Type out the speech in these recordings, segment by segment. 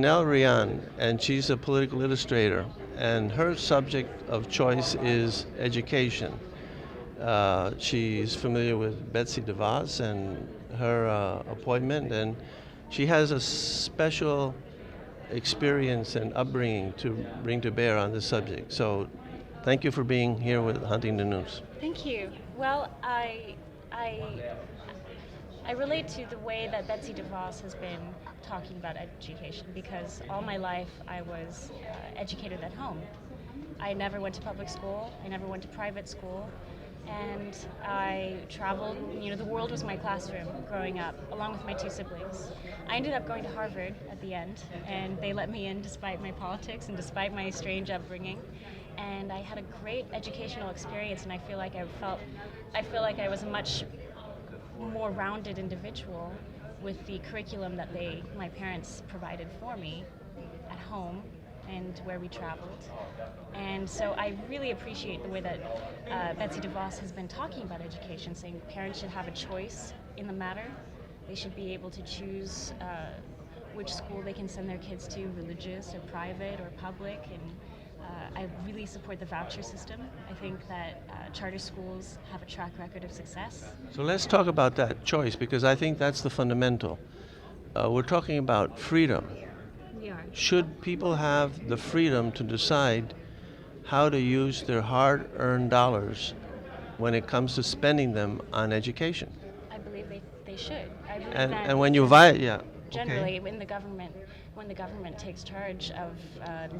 Rion, and she's a political illustrator, and her subject of choice is education. She's familiar with Betsy DeVos and her appointment, and she has a special experience and upbringing to bring to bear on this subject. So, thank you for being here with Huntington News. Thank you. Well, I I relate to the way that Betsy DeVos has been talking about education because all my life I was educated at home. I never went to public school. I never went to private school. And I traveled, the world was my classroom growing up, along with my two siblings. I ended up going to Harvard at the end, and they let me in despite my politics and despite my strange upbringing. And I had a great educational experience, and I feel like I was a much more rounded individual with the curriculum that my parents provided for me at home and where we traveled. And so I really appreciate the way that Betsy DeVos has been talking about education, saying parents should have a choice in the matter. They should be able to choose which school they can send their kids to, religious or private or public. And I really support the voucher system. I think that charter schools have a track record of success. So, let's talk about that choice because I think that's the fundamental. We're talking about freedom. We are. Should people have the freedom to decide how to use their hard-earned dollars when it comes to spending them on education? I believe they should. I believe And that and when you violate, yeah, generally okay. when the government takes charge of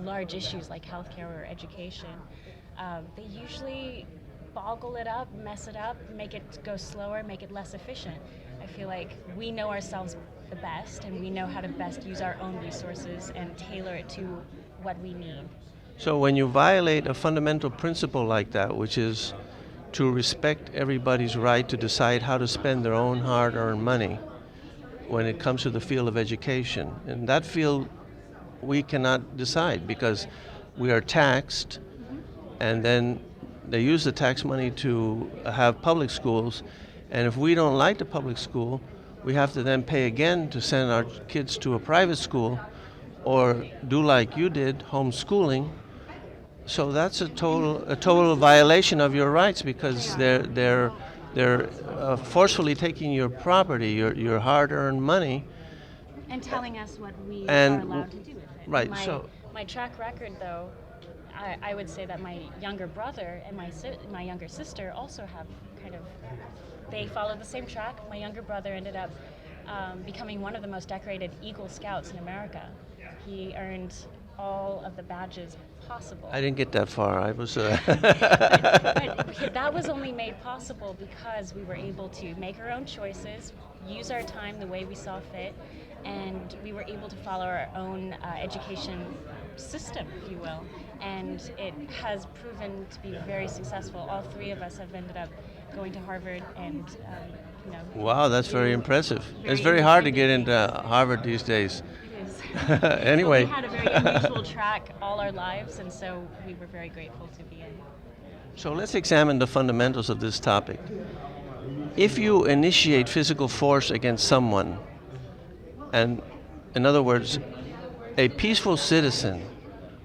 large issues like healthcare or education, they usually boggle it up, mess it up, make it go slower, make it less efficient. I feel like we know ourselves the best, and we know how to best use our own resources and tailor it to what we need. So when you violate a fundamental principle like that, which is to respect everybody's right to decide how to spend their own hard-earned money when it comes to the field of education, in that field we cannot decide because we are taxed, and then they use the tax money to have public schools, and if we don't like the public school, we have to then pay again to send our kids to a private school or do like you did, homeschooling. So that's a total violation of your rights because they're forcefully taking your property, your hard-earned money. And telling us what we And are allowed to do with it. right, My, so my track record, though, I would say that my younger brother and my younger sister also have they followed the same track. My younger brother ended up becoming one of the most decorated Eagle Scouts in America. He earned all of the badges possible. I didn't get that far. I was. But that was only made possible because we were able to make our own choices, use our time the way we saw fit, and we were able to follow our own education system, if you will. And it has proven to be very successful. All three of us have ended up going to Harvard, and Wow, that's very impressive. very It's very hard to get independently. into Harvard these days. It is. Anyway. But we had a very unusual track all our lives, and so we were very grateful to be in. So let's examine the fundamentals of this topic. If you initiate physical force against someone, and in other words, a peaceful citizen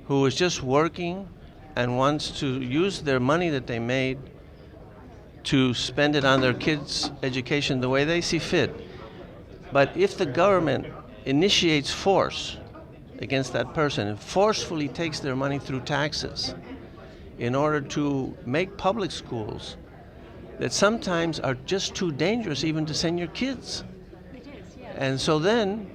who is just working and wants to use their money that they made to spend it on their kids' education the way they see fit, but if the government initiates force against that person and forcefully takes their money through taxes in order to make public schools that sometimes are just too dangerous even to send your kids. It is, yeah. And so then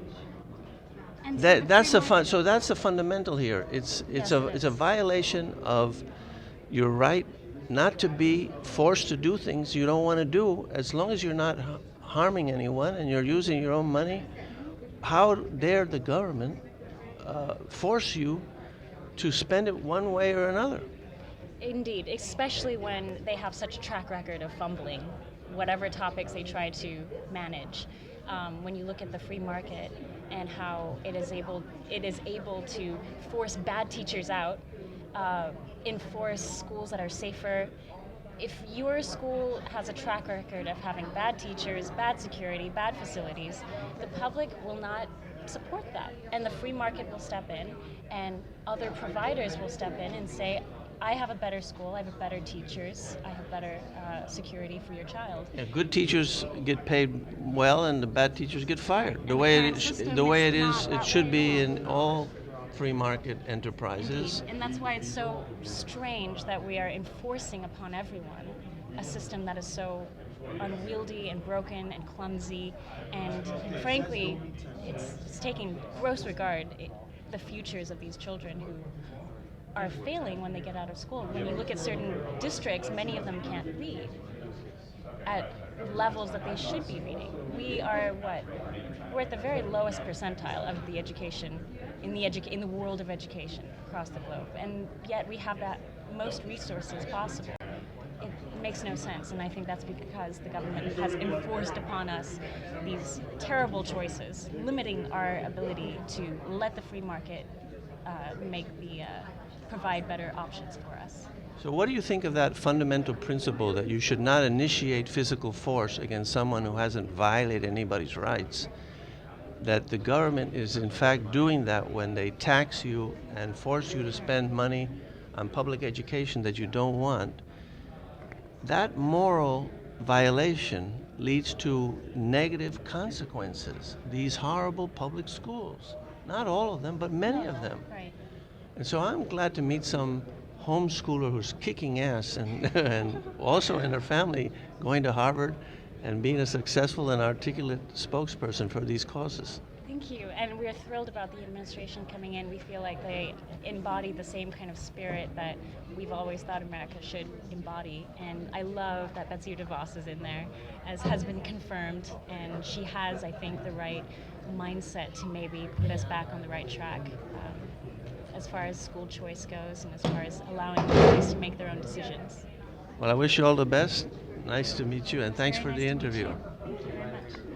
And so that's the the fun. So that's the fundamental here. It's Yes, a it it's a is. violation of your right not to be forced to do things you don't want to do, as long as you're not harming anyone and you're using your own money. How dare the government force you to spend it one way or another? Indeed, especially when they have such a track record of fumbling whatever topics they try to manage. When you look at the free market and how it is able to force bad teachers out, enforce schools that are safer. If your school has a track record of having bad teachers, bad security, bad facilities, the public will not support that. And the free market will step in, and other providers will step in and say, I have a better school, I have better teachers, I have better security for your child. Yeah, good teachers get paid well, and the bad teachers get fired. And the current system The way is it not is, it that should way be at all. in all free market enterprises. Indeed. And that's why it's so strange that we are enforcing upon everyone a system that is so unwieldy and broken and clumsy, and frankly, it's taking gross regard the futures of these children who are failing when they get out of school. When you look at certain districts, many of them can't read at levels that they should be reading. We are what? We're at the very lowest percentile of the education in the world of education across the globe, and yet we have that most resources possible. It makes no sense, and I think that's because the government has enforced upon us these terrible choices, limiting our ability to let the free market provide better options for us. So, what do you think of that fundamental principle that you should not initiate physical force against someone who hasn't violated anybody's rights? That the government is in fact doing that when they tax you and force you to spend money on public education that you don't want. That moral violation leads to negative consequences. These horrible public schools. Not all of them, but many of them. Right. And so I'm glad to meet some homeschooler who's kicking ass and also in her family going to Harvard and being a successful and articulate spokesperson for these causes. Thank you, and we're thrilled about the administration coming in. We feel like they embody the same kind of spirit that we've always thought America should embody, and I love that Betsy DeVos is in there, as has been confirmed, and she has, I think, the right mindset to maybe put us back on the right track as far as school choice goes and as far as allowing families to make their own decisions. Well, I wish you all the best. Nice to meet you, and thanks Very for nice the to meet interview. you.